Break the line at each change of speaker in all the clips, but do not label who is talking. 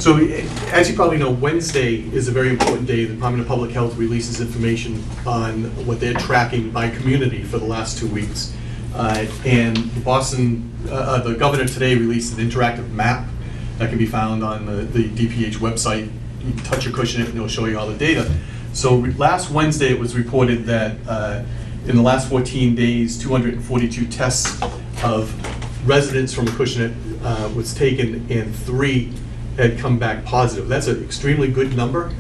So as you probably know, Wednesday is a very important day. The Department of Public Health releases information on what they're tracking by community for the last 2 weeks. And the governor today released an interactive map that can be found on the DPH website. You can touch Acushnet and it'll show you all the data. So last Wednesday it was reported that in the last 14 days, 242 tests of residents from Acushnet was taken, and 3 had come back positive. That's an extremely good number.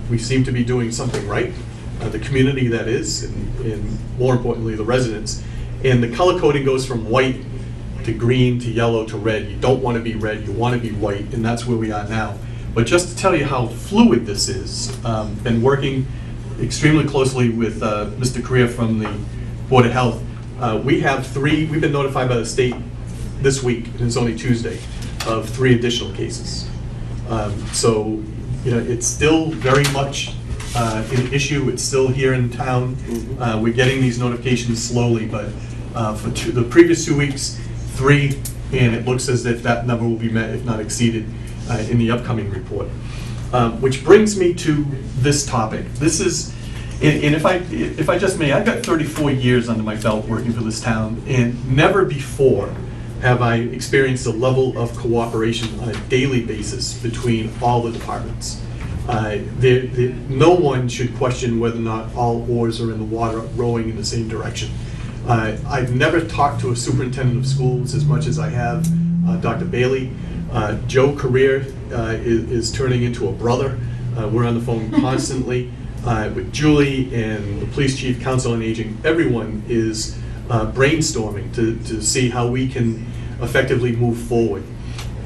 We seem to be doing something right. The community, that is, and more importantly, the residents. And the color coding goes from white to green to yellow to red. You don't want to be red, you want to be white, and that's where we are now. But just to tell you how fluid this is, been working extremely closely with Mr. Correa from the Board of Health. We have 3, we've been notified by the state this week, and it's only Tuesday, of 3 additional cases. So, you know, it's still very much an issue. It's still here in town. We're getting these notifications slowly, but for the previous 2 weeks, 3, and it looks as if that number will be met, if not exceeded, in the upcoming report. Which brings me to this topic. This is, and if I just may, I've got 34 years under my belt working for this town, and never before have I experienced a level of cooperation on a daily basis between all the departments. No one should question whether or not all oars are in the water rowing in the same direction. I've never talked to a superintendent of schools as much as I have Dr. Bailey. Joe Correa is turning into a brother. We're on the phone constantly with Julie and the police chief, council on aging. Everyone is brainstorming to see how we can effectively move forward.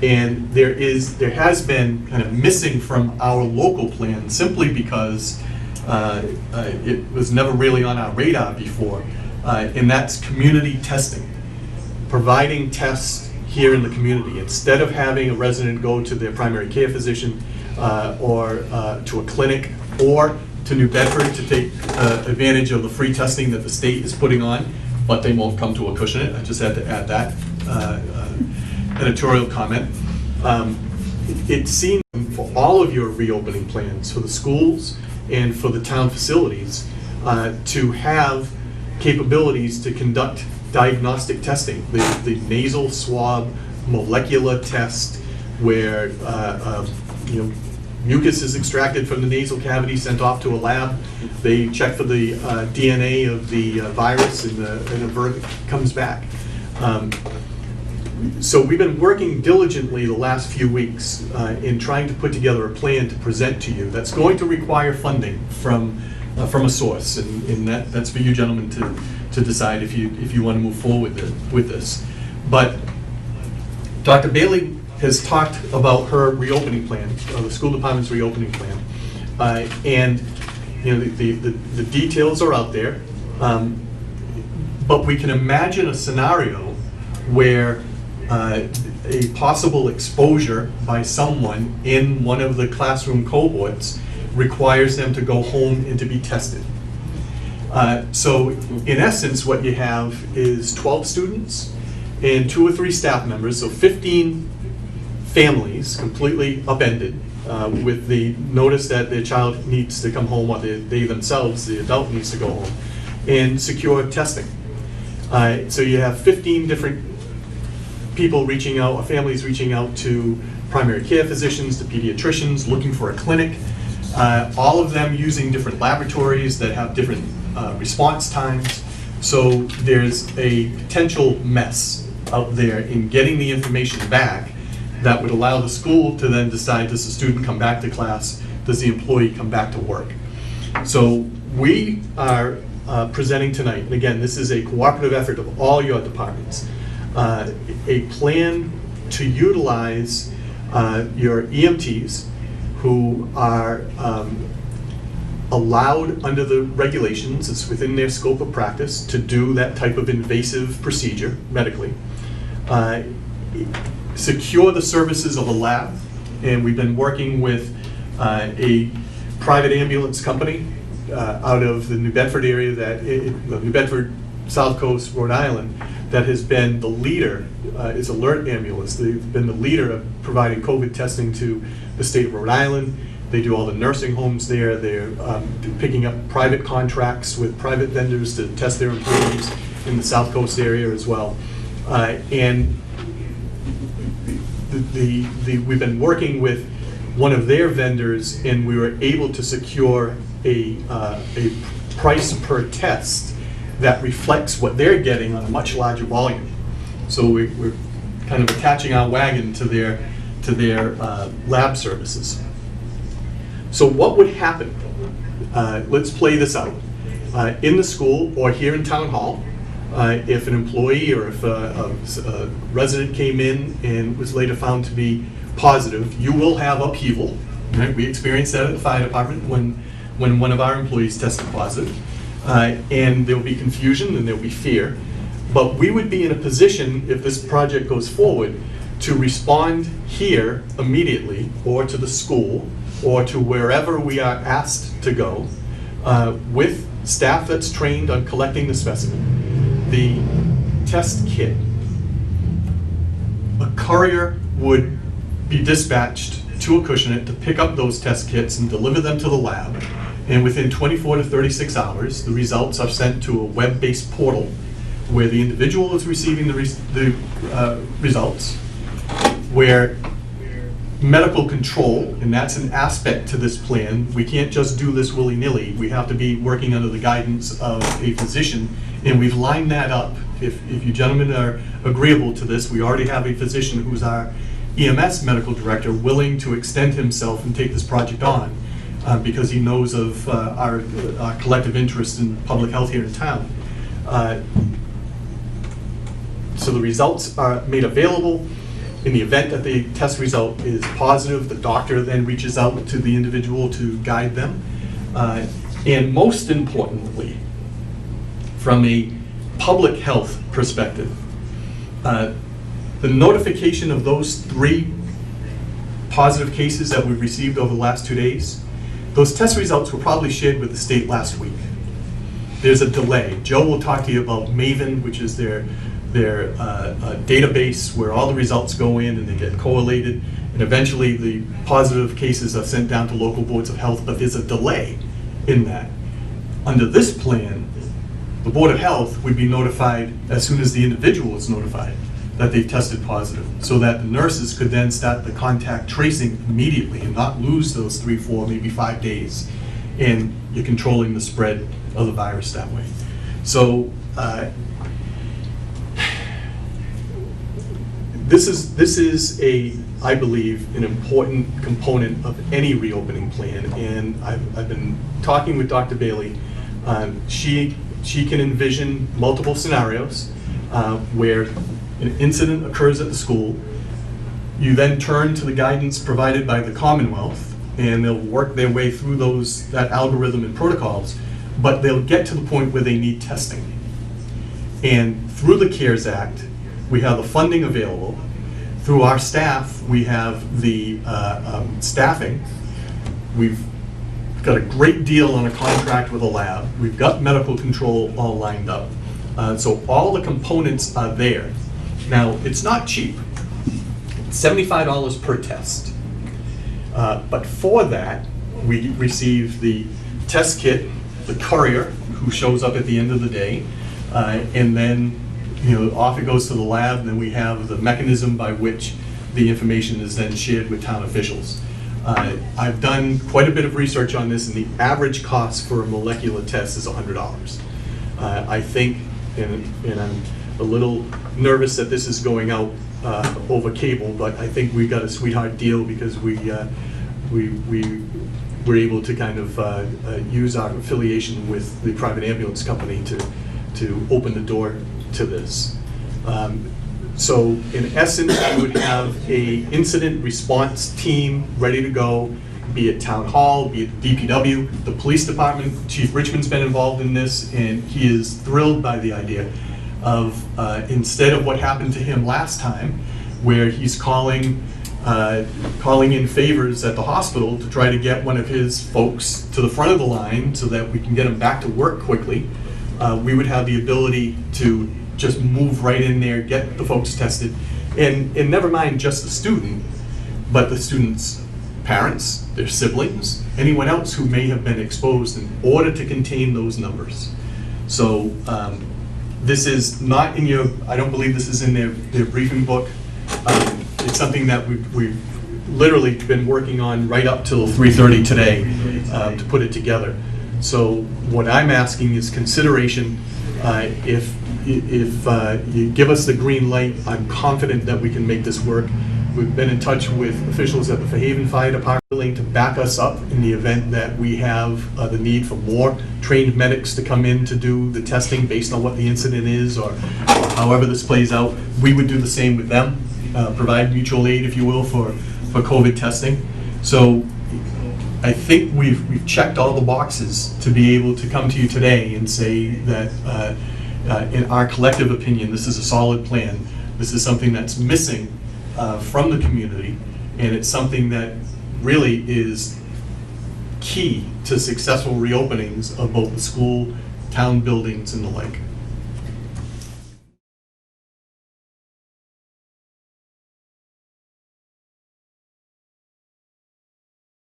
And there has been kind of missing from our local plan simply because it was never really on our radar before, and that's community testing. Providing tests here in the community. Instead of having a resident go to their primary care physician or to a clinic or to New Bedford to take advantage of the free testing that the state is putting on, but they won't come to Acushnet. I just had to add that editorial comment. It seems for all of your reopening plans, for the schools and for the town facilities, to have capabilities to conduct diagnostic testing. The nasal swab molecular test where mucus is extracted from the nasal cavity, sent off to a lab. They check for the DNA of the virus, and a verdict comes back. So we've been working diligently the last few weeks in trying to put together a plan to present to you that's going to require funding from a source, and that's for you gentlemen to decide if you want to move forward with this. But Dr. Bailey has talked about her reopening plan, the school department's reopening plan, and you know the details are out there. But we can imagine a scenario where a possible exposure by someone in one of the classroom cohorts requires them to go home and to be tested. So in essence, what you have is 12 students and 2 or 3 staff members, so 15 families completely upended with the notice that their child needs to come home, or they themselves, the adult, needs to go home, and secure testing. So you have 15 different people reaching out, or families reaching out to primary care physicians, to pediatricians, looking for a clinic, all of them using different laboratories that have different response times. So there's a potential mess out there in getting the information back that would allow the school to then decide, does the student come back to class, does the employee come back to work? So we are presenting tonight, and again, this is a cooperative effort of all your departments, a plan to utilize your EMTs who are allowed under the regulations, it's within their scope of practice, to do that type of invasive procedure medically. Secure the services of a lab, and we've been working with a private ambulance company out of the New Bedford area, New Bedford, South Coast, Rhode Island, that has been the leader, is Alert Ambulance. They've been the leader of providing COVID testing to the state of Rhode Island. They do all the nursing homes there. They're picking up private contracts with private vendors to test their employees in the South Coast area as well. And we've been working with one of their vendors, and we were able to secure a price per test that reflects what they're getting on a much larger volume. So we're kind of attaching our wagon to their lab services. So what would happen? Let's play this out. In the school or here in town hall, if an employee or if a resident came in and was later found to be positive, you will have upheaval. Right? We experienced that at the fire department when one of our employees tested positive. And there will be confusion and there will be fear. But we would be in a position, if this project goes forward, to respond here immediately, or to the school, or to wherever we are asked to go, with staff that's trained on collecting the specimen, the test kit. A courier would be dispatched to Acushnet to pick up those test kits and deliver them to the lab. And within 24 to 36 hours, the results are sent to a web-based portal where the individual is receiving the results, where medical control, and that's an aspect to this plan. We can't just do this willy-nilly. We have to be working under the guidance of a physician, and we've lined that up. If you gentlemen are agreeable to this, we already have a physician who's our EMS medical director willing to extend himself and take this project on. Because he knows of our collective interest in public health here in town. So the results are made available. In the event that the test result is positive, the doctor then reaches out to the individual to guide them. And most importantly, from a public health perspective, the notification of those 3 positive cases that we've received over the last 2 days, those test results were probably shared with the state last week. There's a delay. Joe will talk to you about Maven, which is their database where all the results go in and they get collated, and eventually the positive cases are sent down to local boards of health, but there's a delay in that. Under this plan, the Board of Health would be notified as soon as the individual is notified that they've tested positive, so that the nurses could then start the contact tracing immediately and not lose those 3, 4, maybe 5 days. And you're controlling the spread of the virus that way. So this is I believe, an important component of any reopening plan. And I've been talking with Dr. Bailey. She can envision multiple scenarios where an incident occurs at the school. You then turn to the guidance provided by the Commonwealth, and they'll work their way through that algorithm and protocols, but they'll get to the point where they need testing. And through the CARES Act, we have the funding available. Through our staff, we have the staffing. We've got a great deal on a contract with a lab. We've got medical control all lined up. So all the components are there. Now, it's not cheap. It's $75 per test. But for that, we receive the test kit, the courier, who shows up at the end of the day, and then off it goes to the lab, and then we have the mechanism by which the information is then shared with town officials. I've done quite a bit of research on this, and the average cost for a molecular test is $100. I think, and I'm a little nervous that this is going out over cable, but I think we got a sweetheart deal because we were able to kind of use our affiliation with the private ambulance company to open the door to this. So in essence, you would have a incident response team ready to go, be it town hall, be it DPW, the police department. Chief Richmond's been involved in this, and he is thrilled by the idea of instead of what happened to him last time, where he's calling in favors at the hospital to try to get one of his folks to the front of the line so that we can get him back to work quickly. We would have the ability to just move right in there, get the folks tested, and never mind just the student, but the student's parents, their siblings, anyone else who may have been exposed in order to contain those numbers. So this is not in your, I don't believe this is in their briefing book. It's something that we've literally been working on right up till 3:30 today to put it together. So what I'm asking is consideration. If you give us the green light, I'm confident that we can make this work. We've been in touch with officials at the Fairhaven Fire Department willing to back us up in the event that we have the need for more trained medics to come in to do the testing based on what the incident is, or however this plays out. We would do the same with them, provide mutual aid, if you will, for COVID testing. So I think we've checked all the boxes to be able to come to you today and say that in our collective opinion, this is a solid plan. This is something that's missing from the community, and it's something that really is key to successful reopenings of both the school, town buildings, and the like.